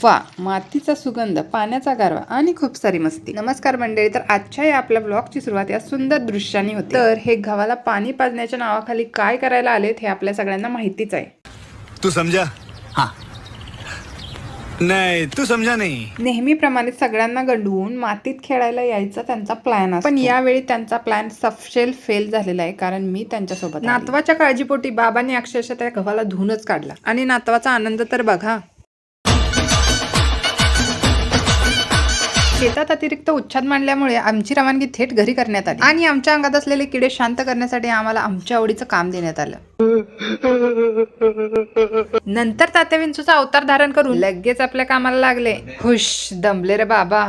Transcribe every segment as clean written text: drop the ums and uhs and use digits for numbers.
वा, मातीचा सुगंध, पाण्याचा गारवा आणि खूप सारी मस्ती. नमस्कार मंडळी, तर आजच्या या आपल्या ब्लॉगची सुरुवात या सुंदर दृश्याने होते. तर हे गव्हाला पाणी पाजण्याच्या नावाखाली काय करायला आलेत हे आपल्या सगळ्यांना माहितीच आहे. तू समझा? हाँ. नाही, तू समझा नाही. नेहमीप्रमाणे सगळ्यांना गंडवून मातीत खेळायला यायचा त्यांचा प्लॅन असतो. पण यावेळी त्यांचा प्लॅन सपशेल फेल झालेला आहे, कारण मी त्यांच्यासोबत नातवाच्या काळजीपोटी बाबांनी अक्षरशः त्या गव्हाला धुवूनच काढला. आणि नातवाचा आनंद तर बघा. शेतात अतिरिक्त उच्छाद मांडल्यामुळे आमची रवानगी थेट घरी करण्यात आली आणि आमच्या अंगात असलेले किडे शांत करण्यासाठी आम्हाला आमच्या आवडीचं काम देण्यात आलं. नंतर तात्या विंचूचा अवतार धारण करून लगेच आपल्या कामाला लागले. खुश दमले रे बाबा.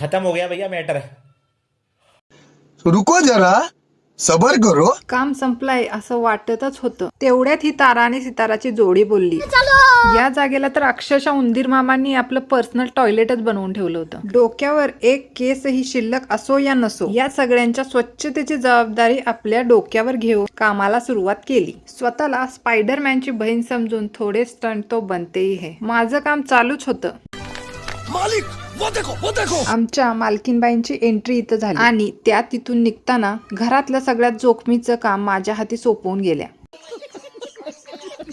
खत्म हो गया भैया मैटर. रुको जरा, सबर करो. काम संपलंय असं वाटतच होतं. तेवढ्यात ही तारा आणि सिताराची जोडी बोलली. या जागेला तर अक्षरशः उंदीर मामांनी आपलं पर्सनल टॉयलेटच बनवून ठेवलं होतं. डोक्यावर एक केसही शिल्लक असो या नसो, या सगळ्यांच्या स्वच्छतेची जबाबदारी आपल्या डोक्यावर घेऊन कामाला सुरुवात केली. स्वतःला स्पायडरमॅनची बहीण समजून थोडे स्टंट तो बनतेही है. माझं काम चालूच होतं. मालिक, वो देखो. आमच्या मालकीनबाईंची एंट्री इथं झाली आणि त्या तिथून निघताना घरातलं सगळ्यात जोखमीचं काम माझ्या हाती सोपवून गेल्या.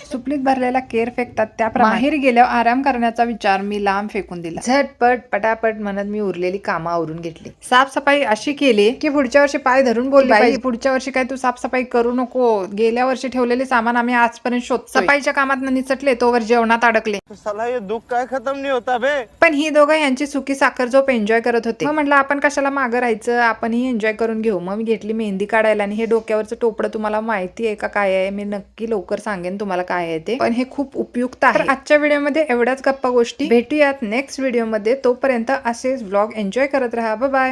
सुपलीत भरलेला केर फेकतात त्याप्रमाणे बाहेर गेल्यावर आराम करण्याचा विचार मी लांब फेकून दिला. झटपट पटापट म्हणत मी उरलेली कामं आवरून घेतली. साफसफाई अशी केली की पुढच्या वर्षी पाय धरून बोलली पाहिजे, पुढच्या वर्षी काय तू साफसफाई करू नको. गेल्या वर्षी ठेवलेले सामान आम्ही आजपर्यंत शोधतो. सफाईच्या कामात निसटले तोवर जेवणात अडकले. साला ये दुख काय खत्म नहीं होता बे. पण ही दोघं यांची सुकी साखर झोप एन्जॉय करत होते. मग म्हटलं आपण कशाला मागं राहायचं, आपणही एन्जॉय करून घेऊ. मग मी घेतली मेहंदी काढायला आणि हे डोक्यावरचं टोपडं तुम्हाला माहिती आहे का काय आहे, मी नक्की लवकर सांगेन तुम्हाला काय आहे ते, पण हे खूप उपयुक्त आहे. आजच्या व्हिडिओमध्ये एवढ्याच गप्पा गोष्टी. भेटूयात नेक्स्ट व्हिडिओमध्ये. तोपर्यंत असेच व्लॉग एन्जॉय करत राहा. Bye bye.